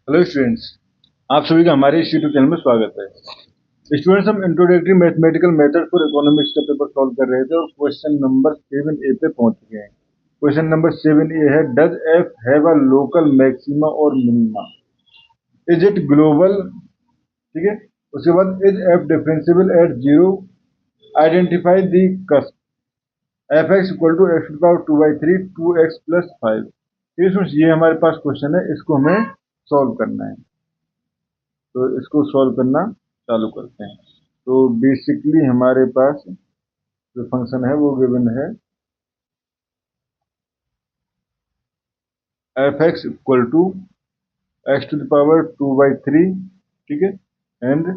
Hello students, आप सभी का हमारे इस यूट्यूब चैनल में स्वागत है। स्टूडेंट्स, हम introductory mathematical method for economics का पेपर सॉल्व कर रहे थे और क्वेश्चन नंबर 7A पे पहुंच गए हैं। क्वेश्चन नंबर 7A है, does f have a local maxima और मिनिमा, इज इट ग्लोबल। ठीक है, उसके बाद is f differentiable at zero, identify the cusp, f x equal to x to power 2/3 2x plus 5। ठीक है स्टूडेंट्स, ये हमारे पास क्वेश्चन है, इसको हमें सॉल्व करना है। तो इसको सॉल्व करना चालू करते हैं। तो बेसिकली हमारे पास जो फंक्शन है वो गिवन है f x equal to x to the power 2/3, ठीक है, एंड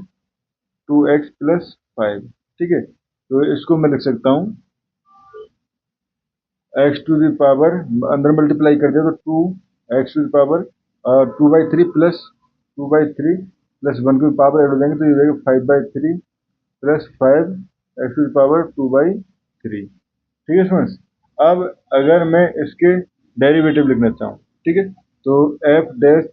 2x प्लस 5। ठीक है, तो इसको मैं लिख सकता हूँ एक्स टू द पावर, अंदर मल्टीप्लाई कर दिया तो 2x to the power 2/3 plus 2/3 plus 1 की पावर ऐड हो जाएंगे तो ये हो जाएगा 5/3 plus 5 x to the power 2/3। ठीक है स्टूडेंट्स, अब अगर मैं इसके डेरिवेटिव लिखना चाहूँ, ठीक है, तो f dash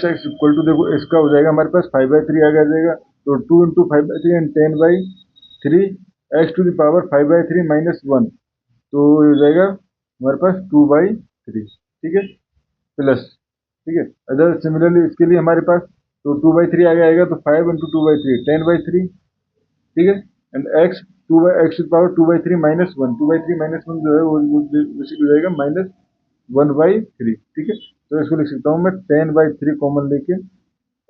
x equal to, देखो इसका हो जाएगा हमारे पास 5/3 आ जाएगा, तो 2 into 5/3 and 10/3 x to the power 5/3 minus 1, तो ये हो जाएगा हमारे पास 2/3। ठीक है, प्लस, ठीक है, अगर सिमिलरली इसके लिए हमारे पास तो 2/3 आ जाएगा तो 5 इंटू 2/3 10/3। ठीक है, and x x power 2/3 minus 1, 2/3 minus 1 जो है वो बेसिकली हो जाएगा माइनस 1/3। ठीक है, तो इसको लिख सकता हूँ मैं 10/3 कॉमन लेके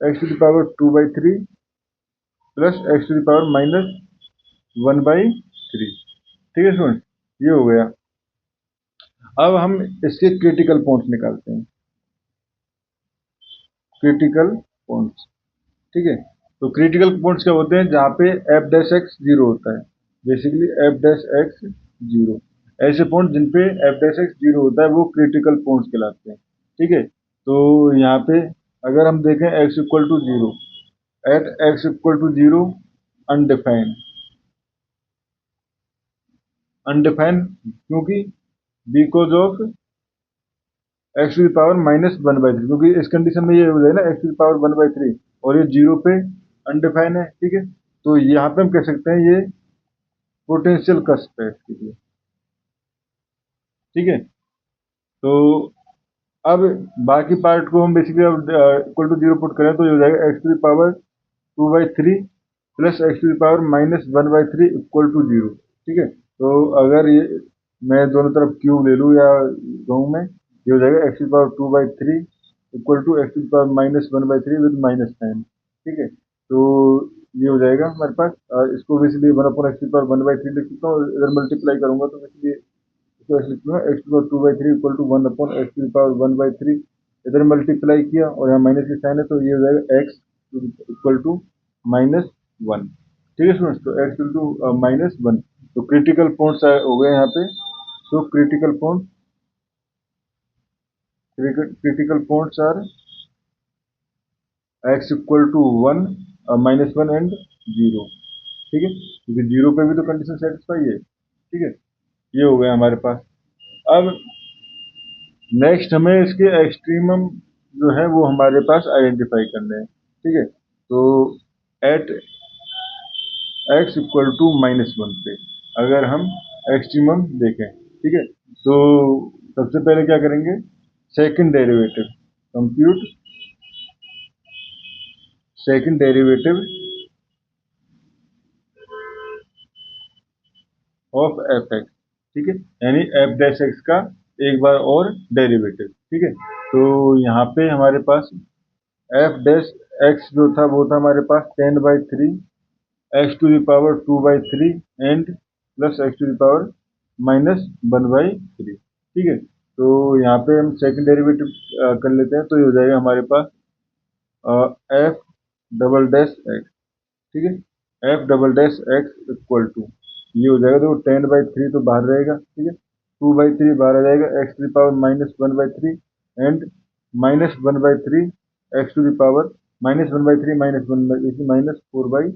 x to the power 2/3 plus x to the power minus 1/3। ठीक है स्टूडेंट, ये हो गया। अब हम इसके क्रिटिकल पॉइंट्स निकालते हैं, क्रिटिकल पॉइंट्स। ठीक है, तो क्रिटिकल पॉइंट्स क्या होते हैं, जहाँ पे एफ डैश एक्स जीरो होता है, basically F dash x zero, ऐसे पॉइंट जिन पे एफ डैश एक्स जीरो होता है वो क्रिटिकल पॉइंट्स कहलाते हैं। ठीक है, तो यहाँ पे अगर हम देखें X equal to zero, at X equal to zero, undefined, undefined क्योंकि because of X to the power minus 1/3, क्योंकि इस कंडीशन में ये हो जाए ना एक्स टू द पावर 1/3 और ये जीरो पे अनडिफाइन है। ठीक है, तो यहाँ पे हम कह सकते हैं ये पोटेंशियल कस्ट है इसके लिए। ठीक है, तो अब बाकी पार्ट को हम बेसिकली अब इक्वल टू जीरो पुट करें तो ये हो जाएगा x to the power 2/3 plus x to the power minus 1/3 equal to zero. ठीक है, तो अगर ये मैं दोनों तरफ क्यूब ले लूँ या कहूँ मैं, ये हो जाएगा x to the power 2/3 equal to x to the power minus 1/3 with minus sine. ठीक है, तो ये हो जाएगा हमारे पास, इसको basically 1 upon x to the power 1/3 लिख सकता हूँ, इधर मल्टीप्लाई करूंगा तो बेसिकली इसको ऐसे लिखूंगा x to power 2/3 equal to 1 upon x to power 1/3, इधर मल्टीप्लाई किया और यहाँ माइनस की साइन है तो ये हो जाएगा एक्स इक्वल टू -1। ठीक है स्टूडेंट्स, तो एक्स इक्वल टू -1, तो क्रिटिकल पॉइंट्स हो गए यहाँ पे। तो critical points are x equal to 1, -1 and 0। ठीक है, क्योंकि जीरो पे भी तो कंडीशन सेटिस्फाई है। ठीक है, ये हो गया हमारे पास। अब नेक्स्ट हमें इसके एक्सट्रीमम जो है वो हमारे पास आइडेंटिफाई करने हैं। ठीक है, तो एट एक्स इक्वल टू -1 पे अगर हम एक्सट्रीमम देखें, ठीक है, तो सबसे पहले क्या करेंगे, second derivative compute, second derivative of F x. ठीक है, यानी एफ डैश एक्स का एक बार और डेरिवेटिव। ठीक है, तो यहाँ पे हमारे पास एफ डैश एक्स जो था वो था हमारे पास 10/3 x to the power 2/3 and plus x to the power minus 1/3। ठीक है, तो यहाँ पे हम सेकंड डेरिवेटिव कर लेते हैं तो ये हो जाएगा हमारे पास एफ डबल डैश एक्स। ठीक है, f double dash x equal to, ये हो जाएगा, देखो 10/3 तो बाहर रहेगा। ठीक है, 2/3 बाहर आ जाएगा, x to the power -1/3 and -1/3 x to the power -1/3 -1/3 -4/3।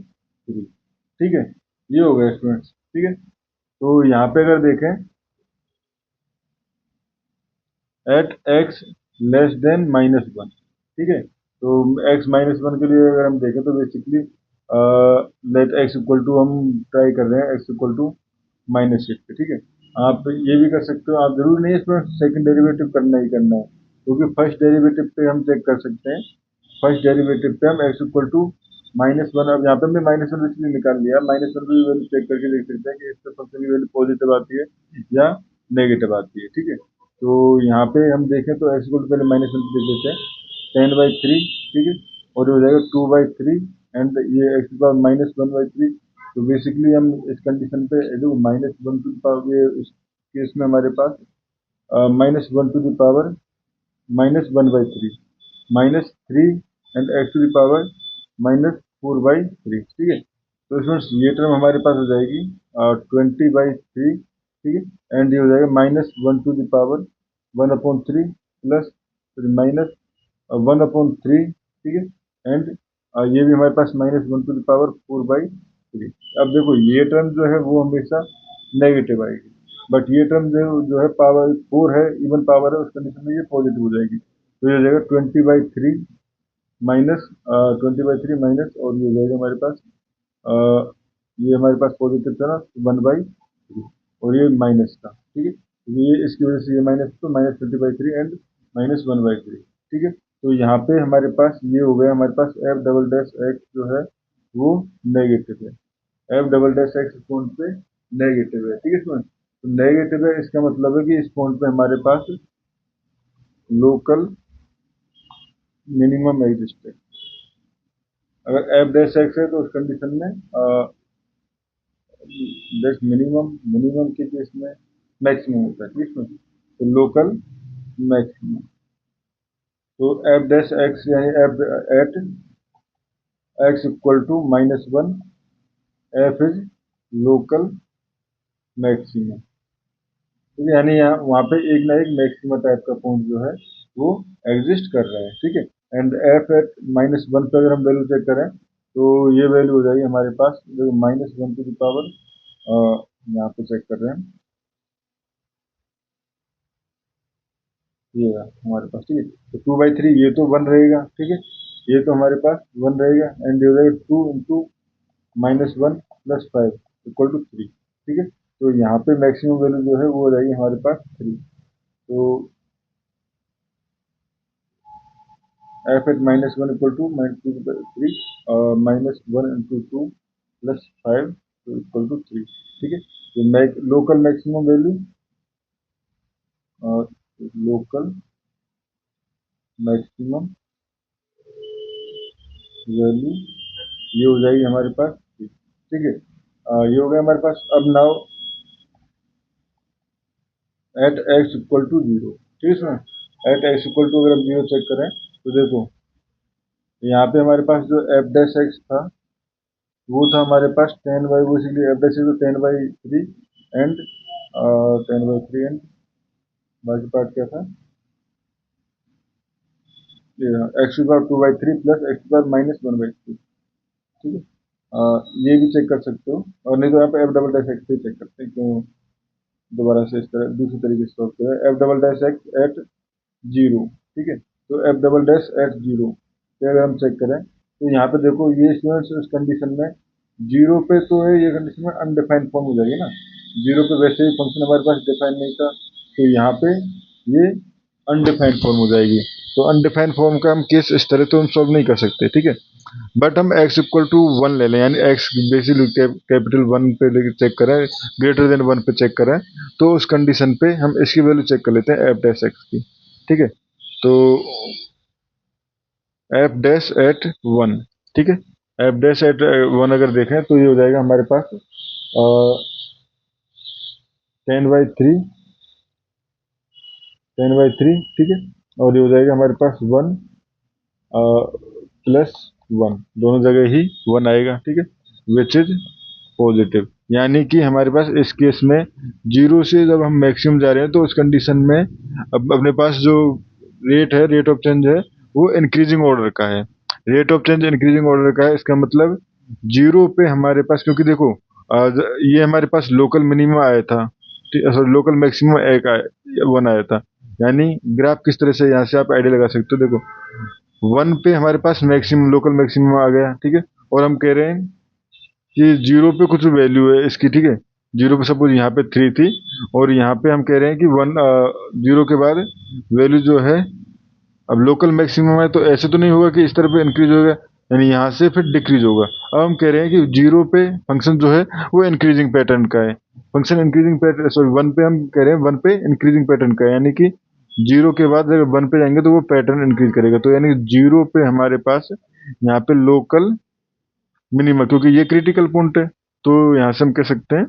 ठीक है, ये हो गया स्टूडेंट्स। ठीक है, तो यहाँ पे अगर देखें एट एक्स लेस देन -1, ठीक है। तो x -1 के लिए अगर हम देखें तो basically let x equal to, हम ट्राई कर रहे हैं x इक्वल टू -6 पे, ठीक है। आप ये भी कर सकते हो, आप जरूर नहीं इसमें सेकंड डेरिवेटिव करना ही करना है, क्योंकि फर्स्ट डेरिवेटिव पे हम चेक कर सकते हैं। फर्स्ट डेरिवेटिव पे हम x इक्वल टू -1, अब यहाँ पे हमने -1 इसलिए निकाल लिया, -1 की वैल्यू चेक करके देख सकते हैं कि इसका फंक्शन की वैल्यू पॉजिटिव आती है या नेगेटिव आती है, ठीक है। तो यहाँ पे हम देखें तो x इक्वल टू पहले -1 लिख देते हैं, 10/3, ठीक है, और ये हो जाएगा 2/3, एंड ये x -1/3। तो बेसिकली हम इस कंडीशन पे जो -1 टू पावर, ये इस केस में हमारे पास -1 to the power -1/3, -3 and x to the power -4/3, ठीक है। तो इसमें ये टर्म हमारे पास हो जाएगी 20/3, ठीक है, एंड ये हो जाएगा -1 टू द पावर 1/3 प्लस -1/3, ठीक है, एंड ये भी हमारे पास -1 टू द पावर 4/3। अब देखो ये टर्म जो है वो हमेशा नेगेटिव आएगी, बट ये टर्म जो है पावर 4 है, इवन पावर है, उस कंडीशन में ये पॉजिटिव हो जाएगी। तो ये हो जाएगा 20/3 माइनस 20/3 माइनस, और ये हो जाएगा हमारे पास ये हमारे पास पॉजिटिव था ना 1/3, और ये माइनस था, ठीक है। तो ये इसकी वजह से ये माइनस, तो -20/3 एंड -1/3, ठीक है। तो यहाँ पे हमारे पास ये हो गया, हमारे पास f डबल डैश x जो है वो नेगेटिव है, f डबल डैश x इस पॉइंट पे नेगेटिव है, ठीक है। इसमें तो नेगेटिव है, इसका मतलब है कि इस पॉइंट पे हमारे पास लोकल मिनिमम एग्जिस्ट है। अगर f डैश x है तो उस कंडीशन में डैश मिनिमम के केस में मैक्सिमम होता है, ठीक है। तो लोकल मैक्सिमम, तो f डैश x यानी f at x equal to -1, f is local maximum, ठीक है। यानी यहाँ वहाँ पे एक ना एक मैक्सिमम टाइप का पॉइंट जो है वो एग्जिस्ट कर रहा है, ठीक है। एंड f एट -1 पे अगर हम वैल्यू चेक करें तो ये वैल्यू हो जाएगी हमारे पास जो -1 टू द पावर, यहाँ पे चेक कर रहे हैं, ये रहा हमारे पास, ठीक है। तो 2/3 ये तो 1 रहेगा, ठीक है, ये तो हमारे पास 1 रहेगा, एंड ये हो जाएगा 2 इंटू -1 प्लस 5 इक्वल टू 3, ठीक है। तो यहाँ पे मैक्सिमम वैल्यू जो है वो हो जाएगी हमारे पास 3। तो f at -1 equal to -2/3 -1 into 2 plus 5 तो इक्वल टू 3, ठीक है। तो local maximum value, local maximum value ये हो जाएगी हमारे पास, ठीक है। ये हो गया हमारे पास। अब now at x equal to 0, ठीक है। एट x इक्वल टू अगर हम 0 चेक करें तो देखो यहाँ पे हमारे पास जो f डैश x था वो था हमारे पास 10/, वो इसीलिए f डैश तो 10/3 एंड 10/3 एंड बाकी पार्ट क्या था, x की पावर 2/3 प्लस x की पावर -1/3, ठीक है। ये भी चेक कर सकते हो, और नहीं तो यहाँ पे f डबल डैश x पे चेक करते हैं, क्यों दोबारा से इस तरह दूसरे तरीके से सॉल्व किया है। f double dash x at 0, ठीक है। तो f डबल डैश एट 0 पे अगर हम चेक करें तो यहाँ पे देखो ये स्टूडेंट्स इस कंडीशन में 0 पे तो है, ये कंडीशन में अनडिफाइंड फॉर्म हो जाएगी ना, 0 पे वैसे ही फंक्शन हमारे पास डिफाइन नहीं था, तो यहाँ पे ये अनडिफाइंड फॉर्म हो जाएगी। तो अनडिफाइंड फॉर्म का हम केस इस तरह तो हम सॉल्व नहीं कर सकते, ठीक है। बट हम x इक्वल टू 1 ले लें, यानी x बेसिकली कैपिटल 1 पे लेके चेक करें, ग्रेटर देन 1 पे चेक करें, तो उस कंडीशन पे हम इसकी वैल्यू चेक कर लेते हैं f डैश x की, ठीक है। तो f डैश एट 1, ठीक है, f डैश एट 1 अगर देखें तो ये हो जाएगा हमारे पास 10/3, 10/3, ठीक है, और ये हो जाएगा हमारे पास 1 प्लस 1, दोनों जगह ही 1 आएगा, ठीक है, विच इज पॉजिटिव। यानी कि हमारे पास इस केस में 0 से जब हम मैक्सिमम जा रहे हैं तो उस कंडीशन में अब अपने पास जो रेट है, रेट ऑफ चेंज है, वो इंक्रीजिंग ऑर्डर का है, rate of change increasing order का है। इसका मतलब 0 पे हमारे पास, क्योंकि देखो ये हमारे पास लोकल मिनिमम आया था, सॉरी लोकल मैक्सिमम 1 आया 1 आया था, यानी ग्राफ किस तरह से, यहाँ से आप आइडिया लगा सकते हो। देखो 1 पे हमारे पास मैक्सिमम, लोकल मैक्सिमम आ गया, ठीक है, और हम कह रहे हैं कि 0 पे कुछ वैल्यू है इसकी, ठीक है। 0 पे सपोज यहाँ पे 3 थी, और यहाँ पे हम कह रहे हैं कि 0 के बाद वैल्यू जो है, अब लोकल मैक्सिमम है तो ऐसे तो नहीं होगा कि इस तरह पे इंक्रीज होगा, यानी यहाँ से फिर डिक्रीज होगा। अब हम कह रहे हैं कि 0 पे फंक्शन जो है वो इंक्रीजिंग पैटर्न का है। फंक्शन इंक्रीजिंग पैटर्न, सॉरी 1 पे हम कह रहे हैं 1 पे इंक्रीजिंग पैटर्न का है, यानी कि 0 के बाद अगर 1 पे जाएंगे तो वो पैटर्न इंक्रीज करेगा। तो यानी 0 पे हमारे पास यहाँ पे लोकल मिनिमम, क्योंकि ये क्रिटिकल पॉइंट है, तो यहाँ से हम कह सकते हैं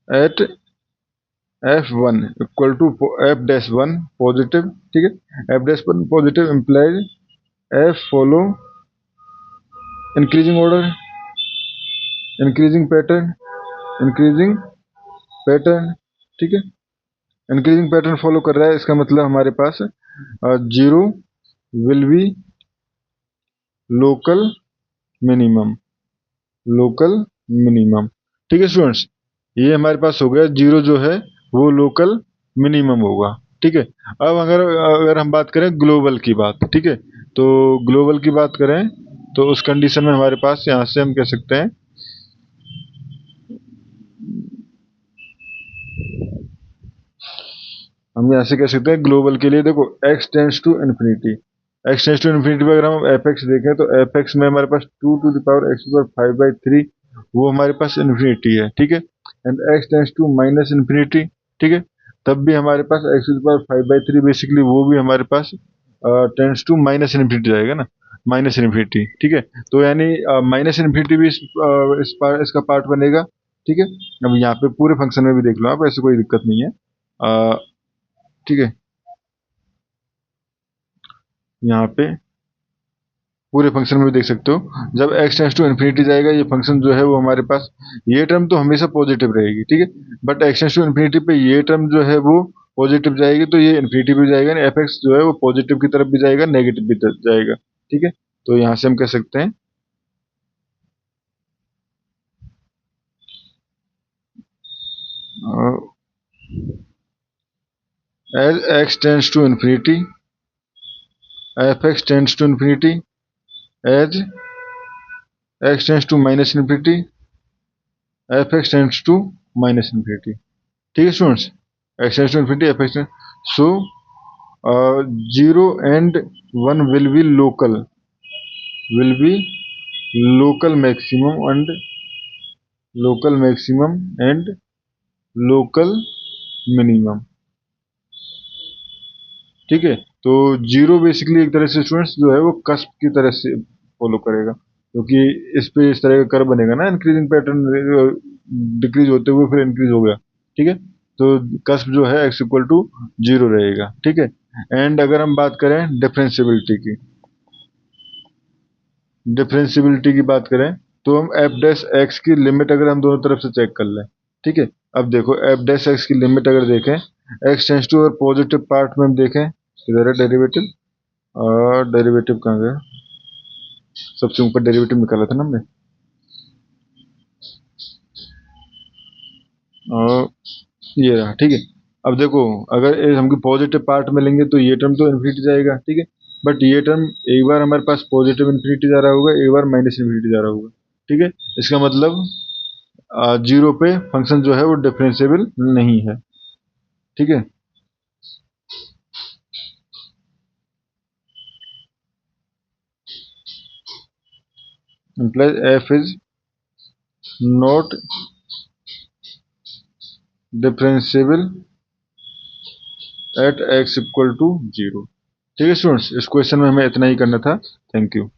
eight f1 equal to f-1 positive, ठीक है। f-1 positive implies f follow increasing order, increasing pattern, increasing pattern, ठीक है। इंक्रीजिंग पैटर्न फॉलो कर रहा है, इसका मतलब हमारे पास 0 will be local minimum, local minimum, ठीक है स्टूडेंट्स। ये हमारे पास हो गया, 0 जो है वो लोकल मिनिमम होगा, ठीक है। अब अगर अगर हम बात करें ग्लोबल की बात, ठीक है, तो ग्लोबल की बात करें तो उस कंडीशन में हमारे पास यहाँ से हम कह सकते हैं, हम यहाँ से कह सकते हैं ग्लोबल के लिए, देखो x tends to infinity, x tends to infinity पे अगर हम fx देखें तो fx में हमारे पास 2 to the power x power 5/3, वो हमारे पास इन्फिनिटी है, ठीक है। And x tends to minus infinity, ठीक है, तब भी हमारे पास x to the power 5/3 basically वो भी हमारे पास टेंड्स टू माइनस इन्फिनिटी जाएगा ना, माइनस इन्फिनिटी, ठीक है। तो यानी माइनस इन्फिनिटी भी इसका पार्ट बनेगा, ठीक है। अब यहाँ पे पूरे फंक्शन में भी देख लो आप, ऐसे कोई दिक्कत नहीं है, ठीक है। यहाँ पे पूरे फंक्शन में भी देख सकते हो, जब x टेंड्स टू इन्फिनिटी जाएगा ये फंक्शन जो है वो हमारे पास, ये टर्म तो हमेशा पॉजिटिव रहेगी, ठीक है, but x tends to infinity पे ये टर्म जो है वो पॉजिटिव जाएगी, तो ये इन्फिनिटी भी जाएगा, एफ एक्स जो है वो पॉजिटिव की तरफ भी जाएगा, नेगेटिव भी जाएगा, ठीक है। तो यहाँ से हम कह सकते हैं as x tends to infinity f x tends to infinity, as x tends to minus infinity f x tends to minus infinity, ठीक है students. x tends to infinity f x, so 0 and 1 will be local maximum and local maximum and local minimum, ठीक है। तो 0 basically एक तरह से students जो है वो कस्प की तरह से फॉलो करेगा, क्योंकि इस पे इस तरह का कर्व बनेगा ना, इंक्रीजिंग पैटर्न, डिक्रीज होते हुए फिर इंक्रीज हो गया, ठीक है। तो कस्प जो है x इक्वल टू 0 रहेगा, ठीक है। एंड अगर हम बात करें डिफरेंशियबिलिटी की, डिफरेंशियबिलिटी की बात करें तो हम एफ डैश एक्स की लिमिट अगर हम दोनों तरफ से चेक कर लें, ठीक है। अब देखो एफ डैश एक्स की लिमिट अगर देखें, एक्स टेंस टू, और पॉजिटिव पार्ट में हम देखें, इधर है डेरिवेटिव, और डेरिवेटिव कहाँ गया, सबसे ऊपर डेरिवेटिव निकाला था ना हमने, और ये रहा, ठीक है। अब देखो अगर हम पॉजिटिव पार्ट में लेंगे तो ये टर्म तो इन्फिनिटी जाएगा, ठीक है, बट ये टर्म एक बार हमारे पास पॉजिटिव इन्फिनिटी जा रहा होगा, एक बार माइनस इन्फिनिटी जा रहा होगा, ठीक है। इसका मतलब 0 पे फंक्शन जो है वो डिफरेंशिएबल नहीं है, ठीक है। implies f is not differentiable at x equal to 0, ठीक है स्टूडेंट्स। इस क्वेश्चन में हमें इतना ही करना था। Thank you.